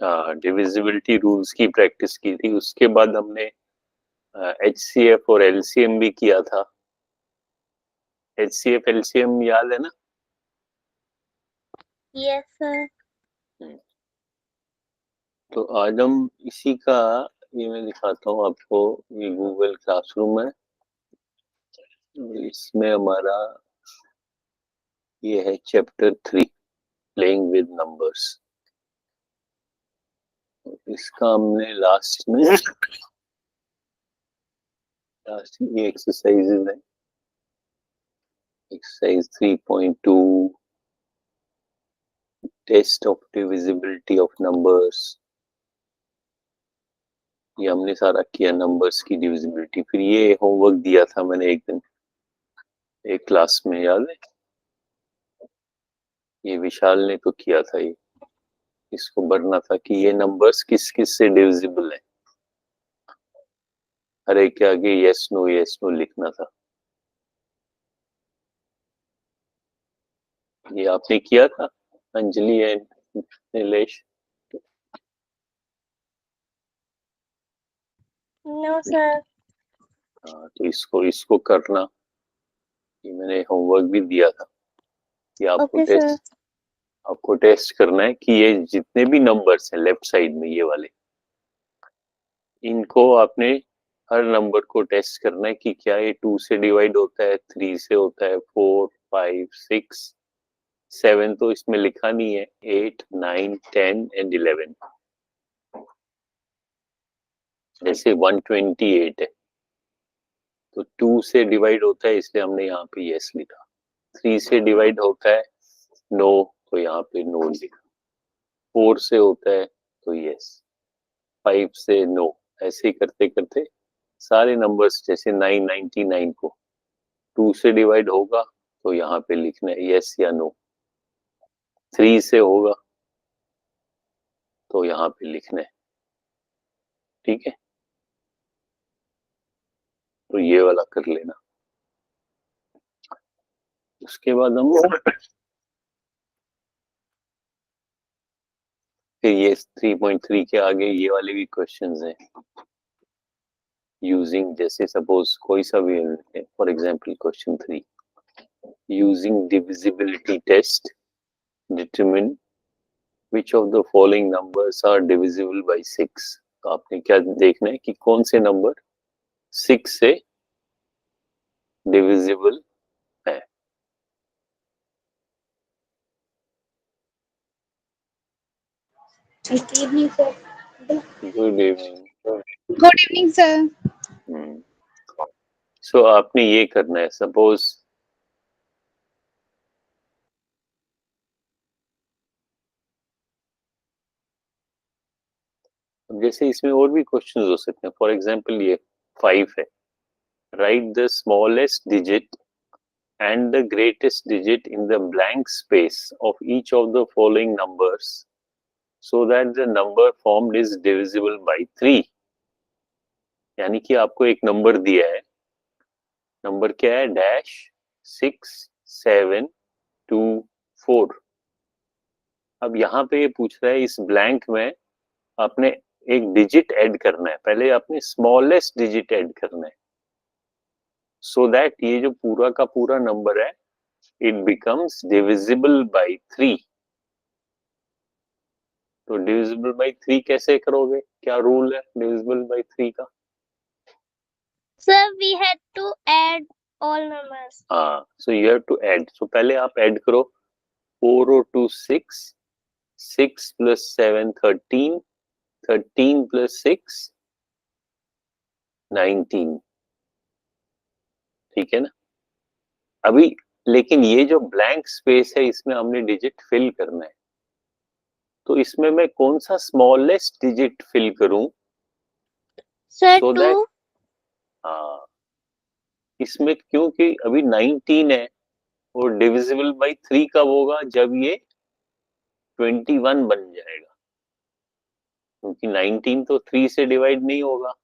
Divisibility rules की practice की थी। उसके बाद हमने HCF और LCM भी किया था। HCF LCM याद है ना? Yes sir. तो आज हम इसी का, ये मैं दिखाता हूँ आपको, ये गूगल क्लासरूम है। इसमें हमारा ये है चैप्टर 3 प्लेइंग विद नंबर्स। इसका हमने लास्ट ये एक्सरसाइजेज है। Exercise 3.2 test of divisibility of numbers. ये हमने सारा किया, नंबर्स की डिविजिबिलिटी। फिर ये होमवर्क दिया था मैंने एक दिन एक क्लास में, याद है? ये विशाल ने तो किया था। ये इसको भरना था कि ये नंबर्स किस किस से डिविजिबल है। हर एक के आगे यस नो लिखना था। ये आपने किया था Anjali and Nilesh? No sir. हाँ, तो इसको करना। ये मैंने होमवर्क भी दिया था कि ओके सर। आपको टेस्ट करना है कि ये जितने भी नंबर्स हैं लेफ्ट साइड में, ये वाले, इनको आपने हर नंबर को टेस्ट करना है कि क्या ये 2 से डिवाइड होता है, 3 से होता है, 4, 5, 6, 7 तो इसमें लिखा नहीं है, 8, 9, 10 एंड 11। जैसे 128 है तो 2 से डिवाइड होता है, इसलिए हमने यहाँ पे यस लिखा। 3 से डिवाइड होता है नो, तो यहाँ पे नो लिखा। 4 से होता है तो यस, 5 से नो। ऐसे ही करते करते सारे नंबर्स, जैसे 999 को 2 से डिवाइड होगा तो यहाँ पे लिखना है यस या नो। 3 से होगा तो यहाँ पे लिखना है। ठीक है, तो ये वाला कर लेना। उसके बाद हम फिर ये 3.3 के आगे ये वाले भी क्वेश्चंस हैं। यूजिंग, जैसे सपोज कोई सा भी, for example question 3, using divisibility test determine which of the following numbers are divisible by 6। तो आपने क्या देखना है कि कौन से नंबर 6 से डिविजिबल है। Good evening sir. Good evening. Good evening sir. So आपने ये करना है, सपोज जैसे इसमें और भी क्वेश्चंस हो सकते हैं। फॉर एग्जांपल ये 5 है, right the smallest digit and the greatest digit in the blank space of each of the following numbers so that the number formed is divisible by 3। यानी कि आपको एक नंबर दिया है, नंबर क्या है, डैश 6724। अब यहाँ पे ये पूछ रहा है इस ब्लैंक में आपने एक डिजिट ऐड करना है। पहले आपने स्मॉलेस्ट डिजिट ऐड करना है सो दैट ये जो पूरा का पूरा नंबर है इट बिकम्स डिविजिबल बाय 3। तो डिविजिबल बाय 3 कैसे करोगे, क्या रूल है डिविजिबल बाय 3 का? Sir we had to add all numbers. हाँ, so you have to add. So पहले आप ऐड करो 4 और 2 6, 6 प्लस 7 13, 13 प्लस 6 19। ठीक है ना? अभी लेकिन ये जो ब्लैंक स्पेस है इसमें हमने डिजिट फिल करना है, तो इसमें मैं कौन सा स्मॉलेस्ट डिजिट फिल करूं सर सो 2। दैट, हाँ, इसमें क्योंकि अभी 19 है और डिविजिबल बाय 3 कब होगा, जब ये 21 बन जाएगा, क्योंकि 19 तो 3 से डिवाइड नहीं होगा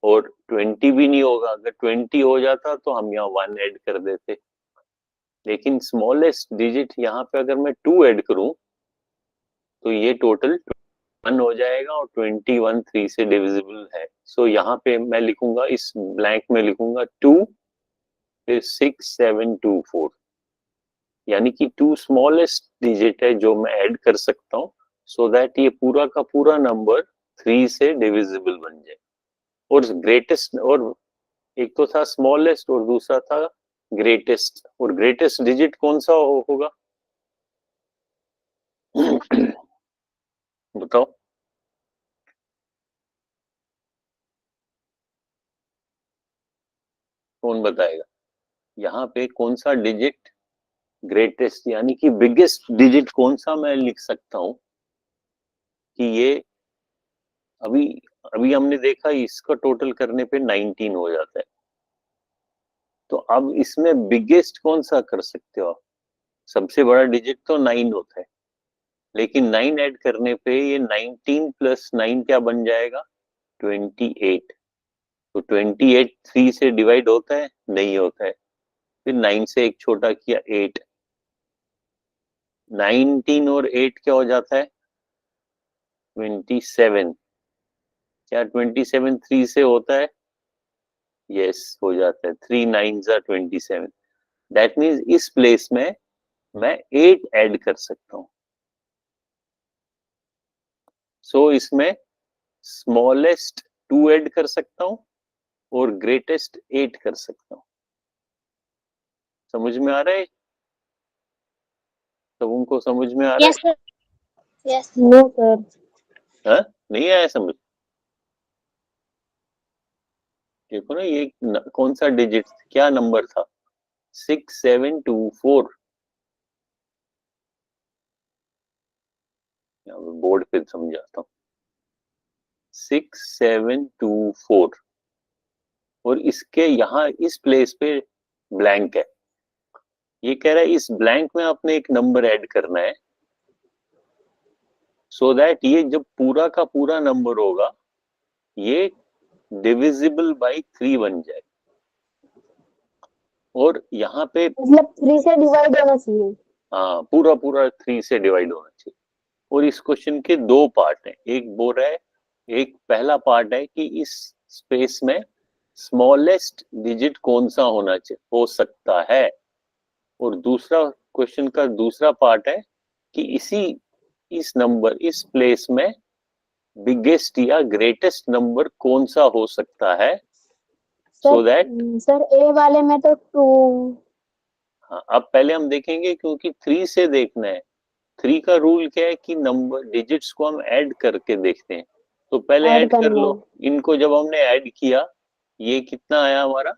और 20 भी नहीं होगा। अगर 20 हो जाता तो हम यहाँ 1 ऐड कर देते, लेकिन स्मॉलेस्ट डिजिट यहाँ पे अगर मैं 2 ऐड करूं तो ये टोटल 1 हो जाएगा और 21 3 से डिविजिबल है। सो यहाँ पे मैं लिखूंगा, इस ब्लैंक में लिखूंगा 2 फिर 6 7 2 4, यानी कि 2 स्मॉलेस्ट डिजिट है जो मैं ऐड कर सकता हूँ, सो दैट ये पूरा का पूरा नंबर 3 से डिविजिबल बन जाए। और ग्रेटेस्ट, और एक तो था स्मॉलेस्ट और दूसरा था ग्रेटेस्ट, और ग्रेटेस्ट डिजिट कौन सा होगा बताओ। कौन बताएगा यहाँ पे कौन सा डिजिट ग्रेटेस्ट यानी कि बिगेस्ट डिजिट कौन सा मैं लिख सकता हूं कि ये अभी अभी हमने देखा इसका टोटल करने पे 19 हो जाता है, तो अब इसमें बिगेस्ट कौन सा कर सकते हो आप? सबसे बड़ा डिजिट तो 9 होता है, लेकिन 9 ऐड करने पे ये 19 प्लस 9 क्या बन जाएगा 28। तो 28 3 से डिवाइड होता है, नहीं होता है। फिर 9 से एक छोटा किया 8, 19 और 8 क्या हो जाता है 27। क्या 27 3 से होता है? यस हो जाता है, 3 9 जा 27। दैट मीन्स इस प्लेस में मैं 8 ऐड कर सकता हूँ। सो इसमें स्मॉलेस्ट 2 ऐड कर सकता हूँ और ग्रेटेस्ट 8 कर सकता हूँ। समझ में आ रहा है? सब उनको समझ में आ रहा Yes, sir. Yes. No sir. है? हाँ? नहीं आया समझ? देखो ना ये कौन सा डिजिट, क्या नंबर था 6724। बोर्ड पे समझाता हूँ, 6724, और इसके यहाँ इस प्लेस पे ब्लैंक है। ये कह रहा है इस ब्लैंक में आपने एक नंबर ऐड करना है, सो दैट ये जब पूरा का पूरा नंबर होगा ये डिविजिबल बाई 3 बन जाए। और यहाँ पे मतलब 3 से डिवाइड होना चाहिए। हाँ पूरा पूरा 3 से डिवाइड होना चाहिए। और इस क्वेश्चन के दो पार्ट हैं, एक बोल रहा है, एक पहला पार्ट है कि इस स्पेस में स्मॉलेस्ट डिजिट कौन सा होना चाहिए हो सकता है, और दूसरा क्वेश्चन का दूसरा पार्ट है कि इस नंबर इस प्लेस में बिगेस्ट या ग्रेटेस्ट नंबर कौन सा हो सकता है, सो दैट सर ए वाले में तो 2। हाँ अब पहले हम देखेंगे क्योंकि 3 से देखना है। 3 का रूल क्या है कि नंबर डिजिट्स को हम ऐड करके देखते हैं, तो पहले ऐड ऐड कर करना लो। है। इनको जब हमने ऐड किया ये कितना आया हमारा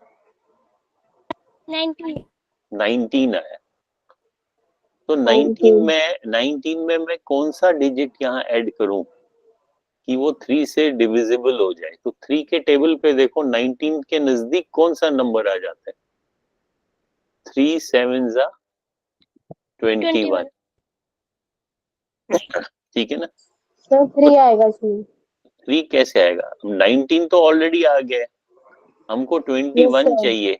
19. 19 आया। तो 19 19 में मैं कौन सा डिजिट यहाँ ऐड करूं कि वो 3 से डिविजिबल हो जाए? तो 3 के टेबल पे देखो 19 के नजदीक कौन सा नंबर आ जाता है 3 7 जा 21। ठीक है ना? सर 3 आएगा इसमें। 3 कैसे आएगा? 19 तो ऑलरेडी आ गया है, हमको यस 21 सर। चाहिए।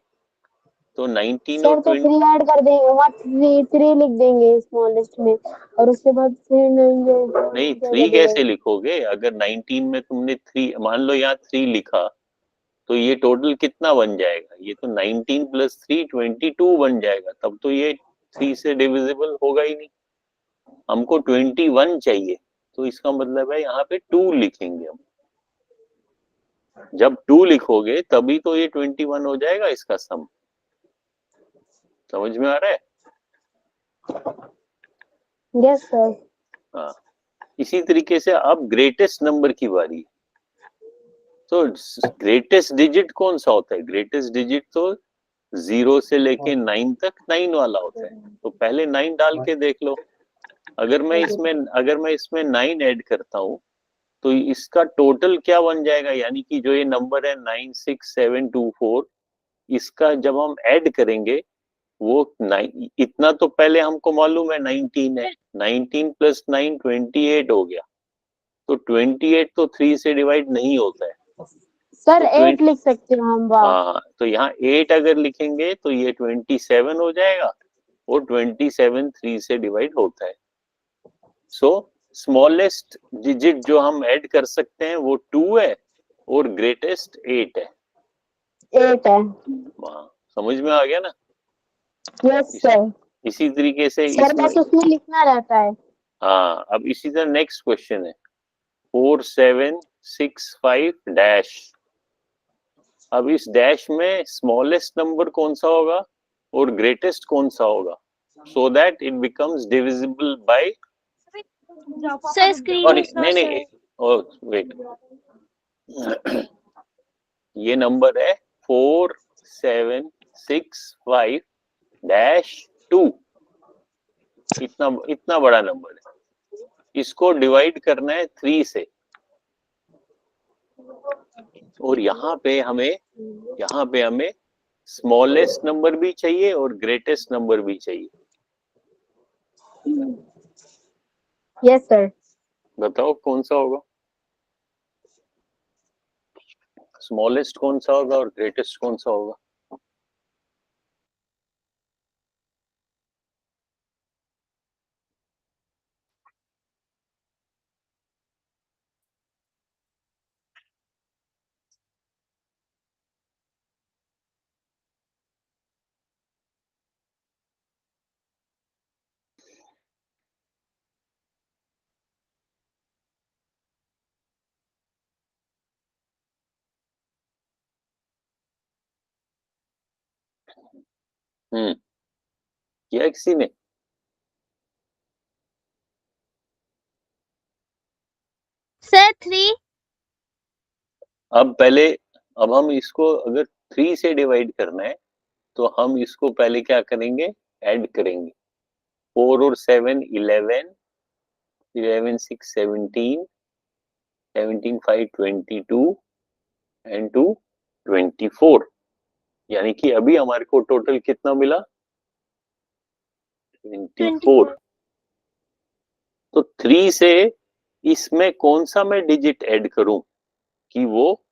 तो 19 और सर तो 20 3 ऐड कर देंगे, वहाँ 3 लिख देंगे स्मॉलेस्ट में, और उसके बाद फिर नहीं क्या 3 लगेगा। कैसे लिखोगे? अगर 19 में तुमने 3 मान लो यहाँ 3 लिखा तो ये टोटल कितना बन जाएगा? ये तो 19 प्लस 3 22 बन जाएगा, तब तो ये 3 से डिविजिबल होगा ही नहीं। हमको 21 चाहिए, तो इसका मतलब है यहाँ पे 2 लिखेंगे हम। जब 2 लिखोगे तभी तो ये 21 हो जाएगा इसका सम। समझ में आ रहा है? Yes sir. हाँ इसी तरीके से अब ग्रेटेस्ट नंबर की बारी है। तो ग्रेटेस्ट डिजिट कौन सा होता है? ग्रेटेस्ट डिजिट तो 0 से लेके 9 तक 9 वाला होता है। तो पहले 9 डाल के देख लो। अगर मैं इसमें 9 ऐड करता हूँ तो इसका टोटल क्या बन जाएगा, यानी कि जो ये नंबर है 96724, इसका जब हम ऐड करेंगे वो इतना तो पहले हमको मालूम है 19 है, 19 प्लस 9 28 हो गया। तो 28 तो 3 से डिवाइड नहीं होता है। सर तो 8 लिख सकते हैं हम। वाह। हाँ तो यहाँ 8 अगर लिखेंगे तो ये 27 हो जाएगा, और 27 3 से डिवाइड होता है। सो स्मॉलेस्ट डिजिट जो हम ऐड कर सकते हैं वो 2 है और ग्रेटेस्ट 8 है। 8 है। हाँ, समझ में आ गया ना? Yes sir. इसी तरीके से सर बस उसमें लिखना रहता है। हाँ, अब इसी तरह नेक्स्ट क्वेश्चन है 4765 डैश। अब इस डैश में स्मॉलेस्ट नंबर कौन सा होगा और ग्रेटेस्ट कौन सा होगा, so that it becomes divisible by. Sir, screen sorry, is not नहीं showing. वेट, ये नंबर है 4765 डैश 2। इतना इतना बड़ा नंबर है, इसको डिवाइड करना है 3 से। और यहाँ पे हमें स्मॉलेस्ट नंबर भी चाहिए और ग्रेटेस्ट नंबर भी चाहिए। Yes sir. बताओ कौन सा होगा, स्मॉलेस्ट कौन सा होगा और ग्रेटेस्ट कौन सा होगा? किया किसी ने? Sir, 3. अब हम इसको अगर 3 से डिवाइड करना है तो हम इसको पहले क्या करेंगे, ऐड करेंगे। 4 और 7 11, 11 6 17, 17 5 22 एंड 2 24। यानी कि अभी हमारे को टोटल कितना मिला, 24। तो 3 से इसमें कौन सा मैं डिजिट ऐड करूं कि वो,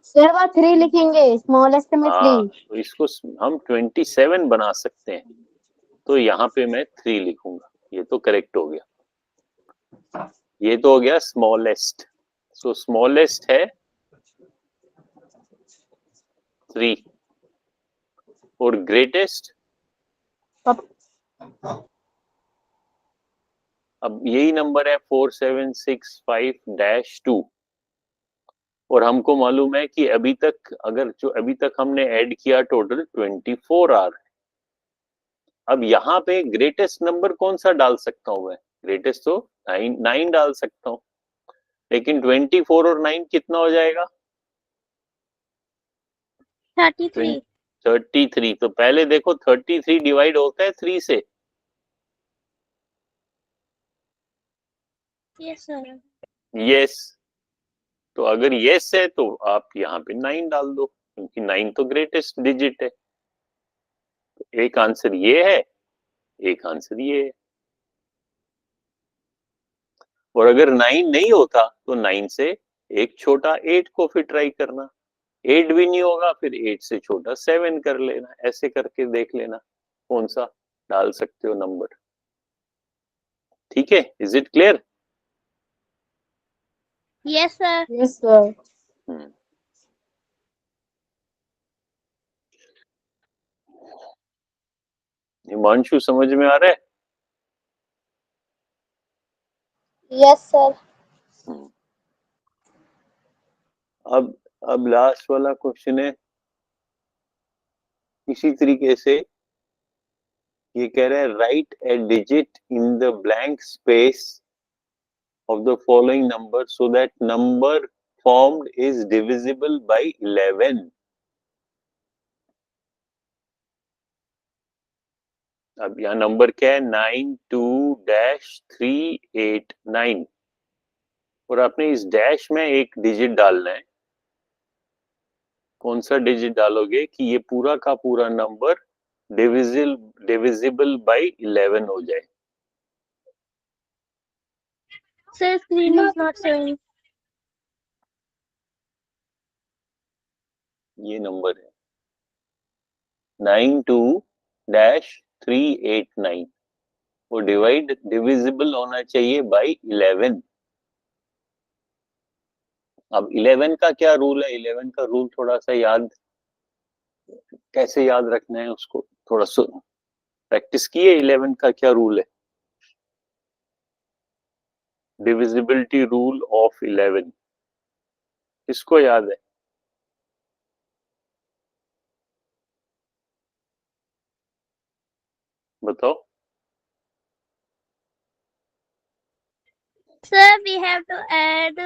सर वहाँ 3 लिखेंगे, स्मॉलेस्ट में 3। तो इसको हम 27 बना सकते हैं। तो यहाँ पे मैं 3 लिखूंगा, ये तो करेक्ट हो गया। ये तो हो गया स्मॉलेस्ट। सो स्मॉलेस्ट है 3 और ग्रेटेस्ट, अब यही नंबर है 4765-2। और हमको मालूम है कि अभी तक हमने ऐड किया टोटल 24 आ रहा है। अब यहाँ पे ग्रेटेस्ट नंबर कौन सा डाल सकता हूँ मैं, ग्रेटेस्ट तो 9 डाल सकता हूँ, लेकिन 24 और 9 कितना हो जाएगा, 33. 33। तो पहले देखो 33 डिवाइड होता है 3 से। Yes, sir. यस, तो अगर यस है तो आप यहाँ पे 9 डाल दो, क्योंकि 9 तो ग्रेटेस्ट डिजिट है। तो एक आंसर ये है, एक आंसर ये है। और अगर 9 नहीं होता तो 9 से एक छोटा 8 को फिर ट्राई करना, 8 भी नहीं होगा फिर 8 से छोटा 7 कर लेना, ऐसे करके देख लेना कौन सा डाल सकते हो नंबर। ठीक है, is it clear? Yes, sir. Yes sir. Himanshu समझ में आ रहा है? Yes sir. हम्म। अब लास्ट वाला क्वेश्चन है इसी तरीके से। ये कह रहा है right A digit in the blank space of the following number so that number formed is divisible by 11। अब यहाँ नंबर क्या है, 92-389। और आपने इस डैश में एक डिजिट डालना है। कौन सा डिजिट डालोगे कि ये पूरा का पूरा नंबर डिविजिबल बाय 11 हो जाए? Sir, screen is not showing. ये नंबर है 92-389। वो डिविजिबल होना चाहिए बाई 11। अब 11 का क्या रूल है? 11 का रूल थोड़ा सा कैसे याद रखना है उसको, थोड़ा सा प्रैक्टिस किए। 11 का क्या रूल है? डिविजिबिलिटी रूल ऑफ 11 किसको याद है? बताओ। Sir, we have to add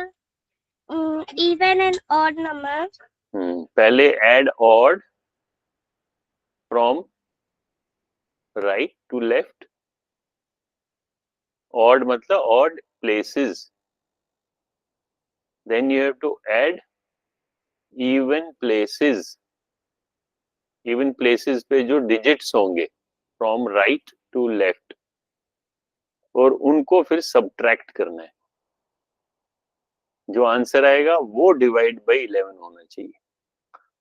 even and odd numbers. पहले add odd from right to left. Odd मतलब odd places. Then you have to add even places. Even places पे जो digits होंगे from right to left, और उनको फिर subtract करना है। जो आंसर आएगा वो डिवाइड बाई 11 होना चाहिए।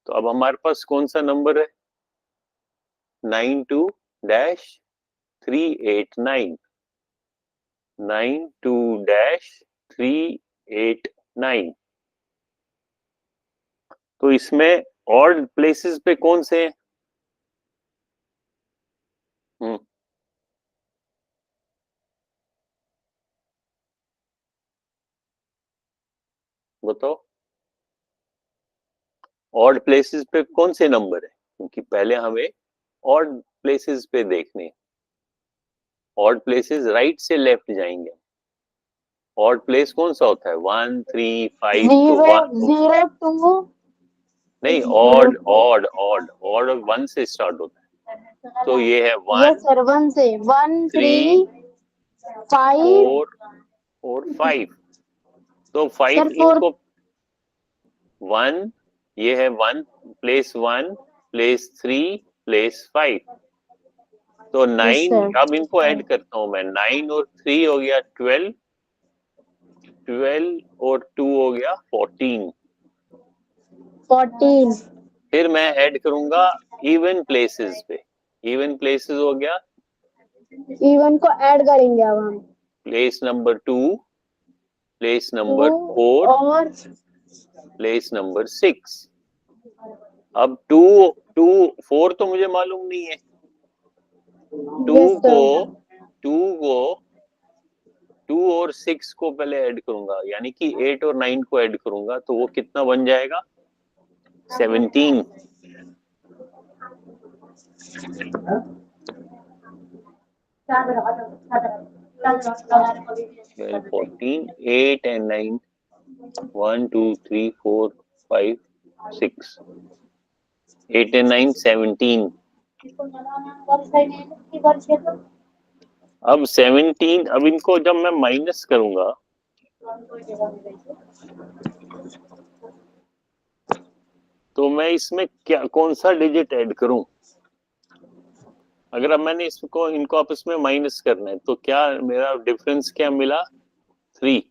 तो अब हमारे पास कौन सा नंबर है? 92-389। 92-389। तो इसमें ऑड प्लेसेस पे कौन से हैं? बताओ। ऑड प्लेसेस पे कौन से नंबर है? क्योंकि पहले हमें ऑड प्लेसेस पे देखने। ऑड प्लेसेस राइट से लेफ्ट जाएंगे। ऑड प्लेस कौन सा होता है? 1, 3, 5। तो 0, 2 नहीं, ऑड ऑड ऑड ऑड 1 से स्टार्ट होता है। तो ये है 1, यस सर 1 से 1, 3, 5 4 और 5। तो 5 सर 4 इनको 1, ये है 1 प्लेस 1 प्लेस 3 प्लेस 5। तो 9। अब इनको ऐड करता हूं मैं। 9 और 3 हो गया 12, 12 और 2 हो गया 14। 14 फिर मैं ऐड करूंगा इवन प्लेसेस पे। इवन प्लेसेस हो गया इवन को ऐड करेंगे अब हम। प्लेस नंबर 2, प्लेस नंबर 4, और प्लेस नंबर 6। अब 2 4 तो मुझे मालूम नहीं है। 2 यस को सर 2 और 6 को पहले ऐड करूंगा, यानी कि 8 और 9 को ऐड करूंगा, तो वो कितना बन जाएगा? 17। 12, 14, 8 and 9, 1, 2, 3, 4, 5, 6, 8 and 9, 17। अब 17, अब इनको जब मैं माइनस करूंगा तो मैं इसमें क्या कौन सा डिजिट ऐड करूं? अगर अब मैंने इसको इनको आपस में माइनस करना है तो क्या मेरा डिफरेंस क्या मिला? 3।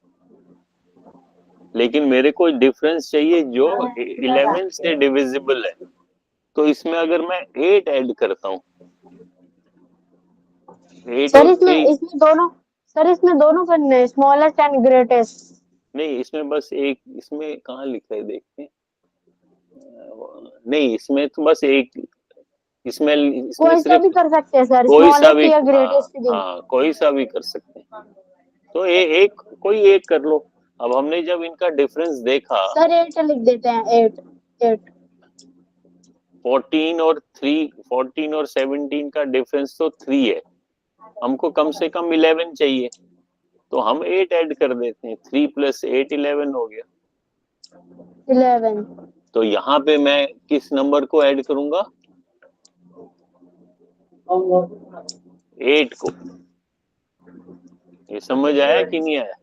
लेकिन मेरे को डिफरेंस चाहिए जो 11 से डिविजिबल है। तो इसमें अगर मैं 8 ऐड करता हूं, 8 सर और इसमें दोनों करने हैं, स्मॉलेस्ट एंड ग्रेटेस्ट। नहीं, इसमें बस एक, इसमें कहाँ लिखा है देखते हैं। नहीं, इसमें तो बस एक, इसमें कोई सा सिर्फ भी कर सकते हैं सर, कोई सा स्मॉलेस्ट भी, या हाँ ग्रेटेस्ट भी। हाँ, कोई सा भी कर सकते हैं। तो एक कोई एक कर लो। अब हमने जब इनका डिफरेंस देखा, सर 8 लिख देते हैं 8 8 14 और 17 का डिफरेंस तो 3 है। हमको कम से कम 11 चाहिए, तो हम 8 ऐड कर देते हैं। 3 + 8 11 हो गया। 11 तो यहाँ पे मैं किस नंबर को ऐड करूंगा? 8 को। ये समझ आया कि नहीं आया?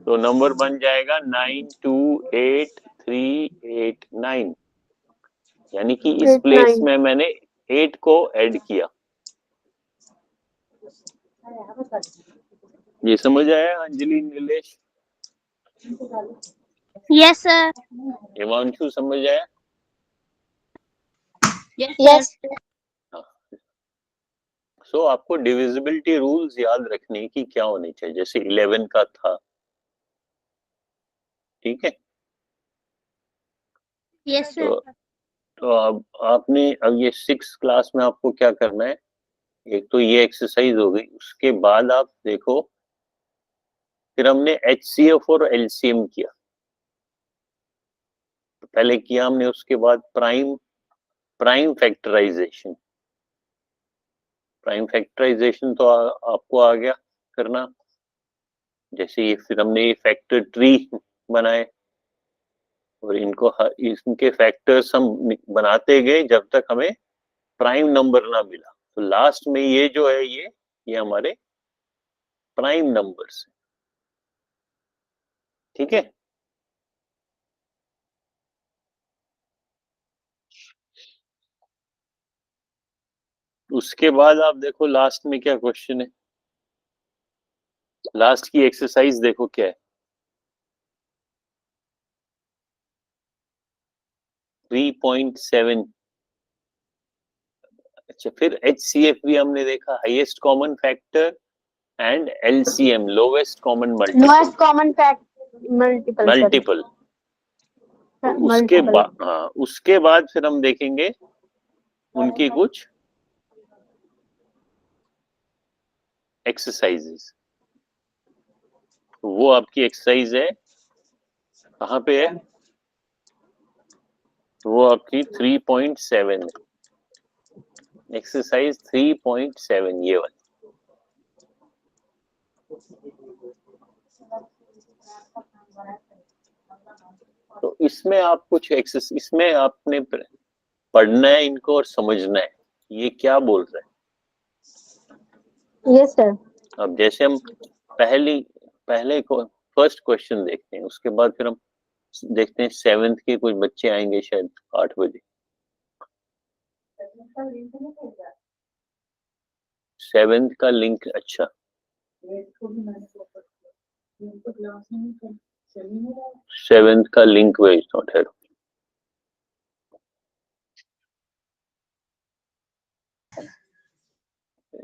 तो नंबर बन जाएगा 928389। यानी कि इस 8 प्लेस 9 में मैंने 8 को ऐड किया। ये समझ आया अंजलि, नीलेश, Yes, sir. हिमांशु, समझ आया? Yes. हाँ। सो आपको डिविजिबिलिटी रूल्स याद रखने की क्या होनी चाहिए, जैसे 11 का था, ठीक है। Yes, sir. तो अब आपने अब ये 6 क्लास में आपको क्या करना है, एक तो ये एक्सरसाइज हो गई, उसके बाद आप देखो फिर हमने HCF और LCM किया, पहले किया हमने, उसके बाद प्राइम फैक्टराइजेशन तो आपको आ गया करना। जैसे ये फिर हमने ये फैक्टर ट्री बनाए और इनके फैक्टर्स हम बनाते गए जब तक हमें प्राइम नंबर ना मिला। तो लास्ट में ये जो है ये हमारे प्राइम नंबर्स, ठीक है। उसके बाद आप देखो लास्ट में क्या क्वेश्चन है, लास्ट की एक्सरसाइज देखो क्या है, 3.7। अच्छा, फिर HCF भी हमने देखा, highest common factor and LCM, lowest common lowest common factor multiple. उसके बाद फिर हम देखेंगे उनकी कुछ एक्सरसाइजेस। वो आपकी एक्सरसाइज है, कहाँ पे है, वो आपकी 3.7 है, एक्सरसाइज 3.7 ये वाली। तो इसमें आप कुछ इसमें आपने पढ़ना है इनको और समझना है ये क्या बोल रहा है। Yes sir. अब जैसे हम पहले को फर्स्ट क्वेश्चन देखते हैं, उसके बाद फिर हम देखते हैं 7th के कुछ बच्चे आएंगे शायद 8 बजे। 7th का लिंक, अच्छा 7th का लिंक भेजता हूँ, ठहरो।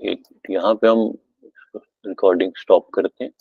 एक यहाँ पे हम रिकॉर्डिंग स्टॉप करते हैं।